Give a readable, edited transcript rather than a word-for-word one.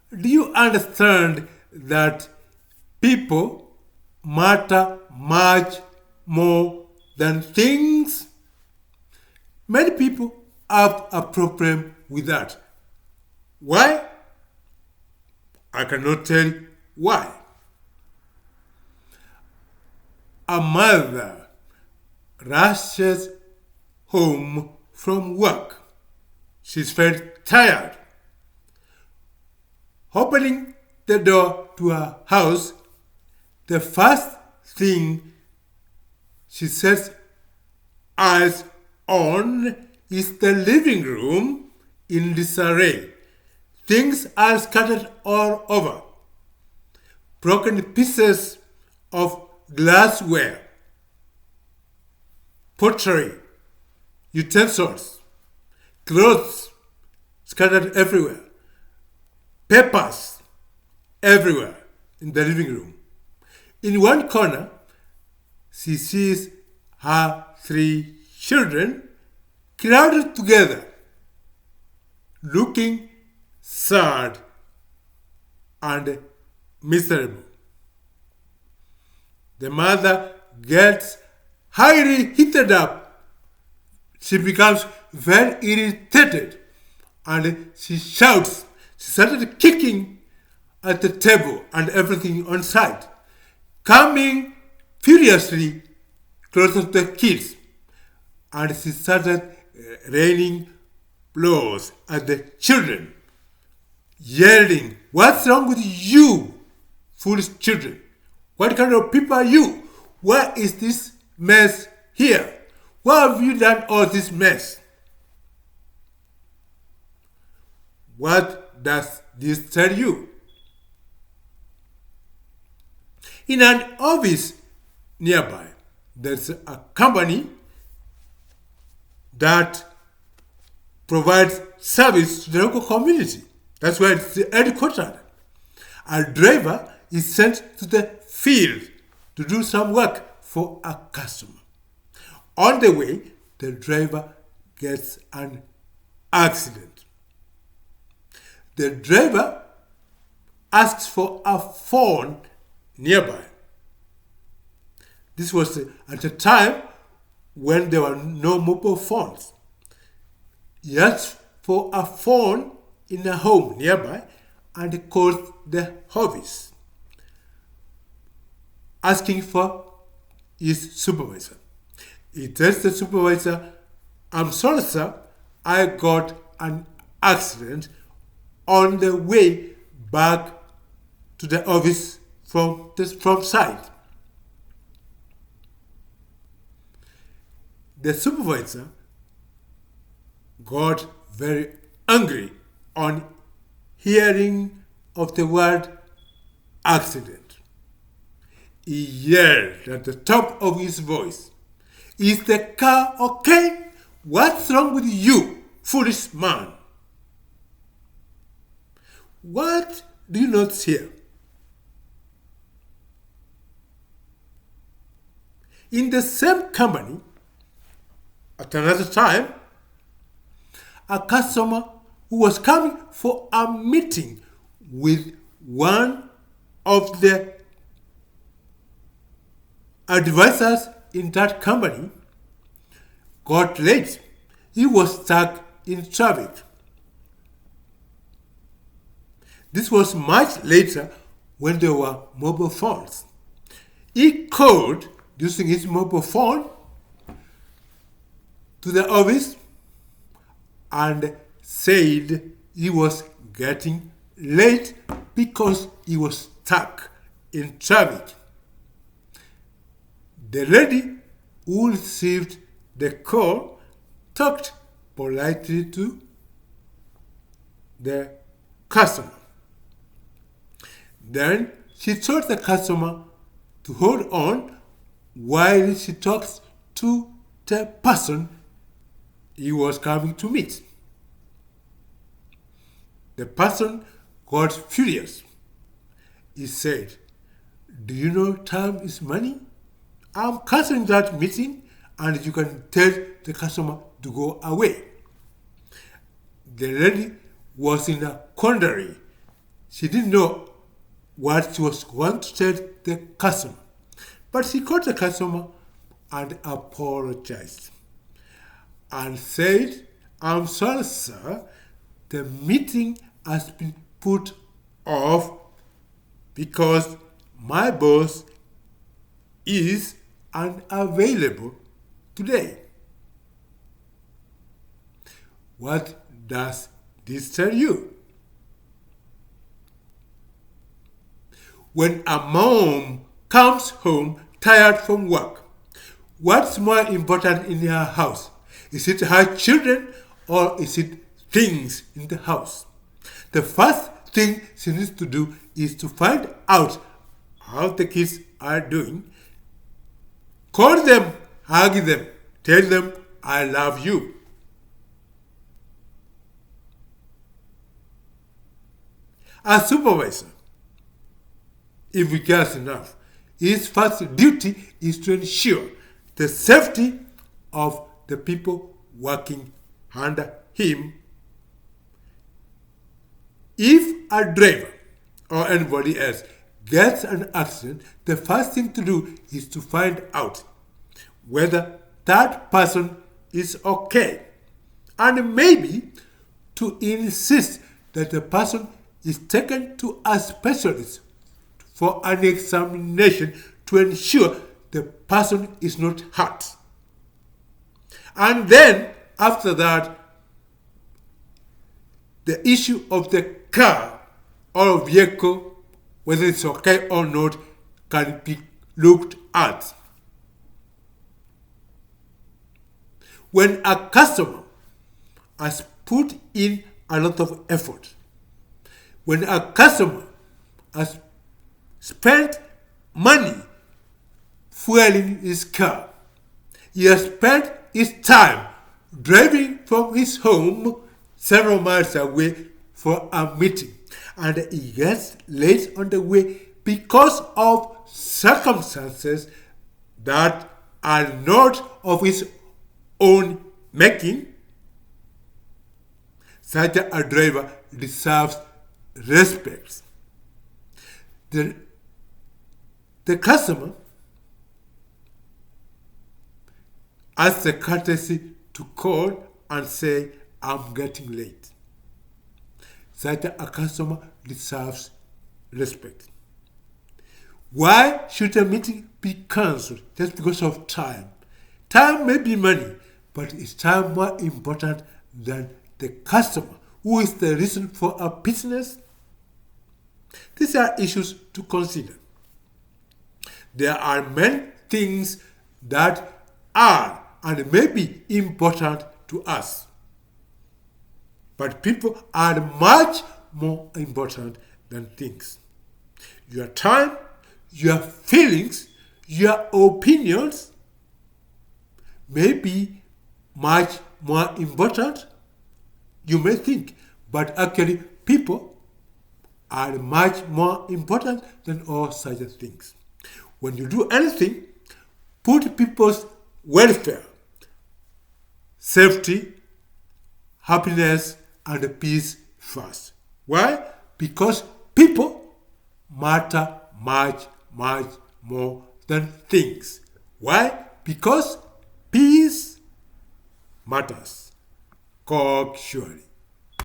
Do you understand that people matter much more than things? Many people have a problem with that. Why? I cannot tell why. A mother rushes home from work. She's very tired. Opening the door to her house, the first thing she sets eyes on is the living room in disarray. Things are scattered all over. Broken pieces of glassware, pottery, utensils, clothes scattered everywhere, papers everywhere in the living room. In one corner, she sees her three children crowded together, looking sad and miserable. The mother gets highly heated up. She becomes very irritated and she shouts. She started kicking at the table and everything on site, coming furiously closer to the kids, and she started raining blows at the children, yelling, "What's wrong with you, foolish children? What kind of people are you? Why is this mess here? Why have you done all this mess?" What does this tell you? In an office nearby, there's a company that provides service to the local community. That's where it's headquartered. A driver is sent to the field to do some work for a customer. On the way, the driver gets an accident. The driver asks for a phone nearby. This was at a time when there were no mobile phones. He asked for a phone in a home nearby and called the office, asking for his supervisor. He tells the supervisor, "I'm sorry, sir, I got an accident on the way back to the office from site." The supervisor got very angry on hearing of the word accident. He yelled at the top of his voice, "Is the car okay? What's wrong with you, foolish man?" What do you notice here? In the same company, at another time, a customer who was coming for a meeting with one of the advisors in that company got late. He was stuck in traffic. This was much later when there were mobile phones. He called using his mobile phone to the office and said he was getting late because he was stuck in traffic. The lady who received the call talked politely to the customer. Then she told the customer to hold on while she talks to the person he was coming to meet. The person got furious. He said, "Do you know time is money? I'm canceling that meeting and you can tell the customer to go away." The lady was in a quandary. she didn't know what she was going to tell the customer. But she called the customer and apologized and said, "I'm sorry, sir, the meeting has been put off because my boss is unavailable today." What does this tell you? When a mom comes home tired from work, what's more important in her house? Is it her children or is it things in the house? The first thing she needs to do is to find out how the kids are doing. Call them, hug them, tell them, "I love you." A supervisor, if he cares enough, his first duty is to ensure the safety of the people working under him. If a driver or anybody else gets an accident, the first thing to do is to find out whether that person is okay, and maybe to insist that the person is taken to a specialist for an examination to ensure the person is not hurt. And then, after that, the issue of the car or vehicle, whether it's okay or not, can be looked at. When a customer has put in a lot of effort, when a customer has spent money fueling his car, he has spent his time driving from his home several miles away for a meeting, and he gets late on the way because of circumstances that are not of his own making. Such a driver deserves respect. The customer has the courtesy to call and say, "I'm getting late." Such a customer deserves respect. Why should a meeting be cancelled just because of time? Time may be money, but is time more important than the customer, who is the reason for a business? These are issues to consider. There are many things that are and may be important to us, but people are much more important than things. Your time, your feelings, your opinions may be much more important, you may think, but actually people are much more important than all such things. When you do anything, put people's welfare, safety, happiness, and peace first. Why? Because people matter much, much more than things. Why? Because peace matters. Surely.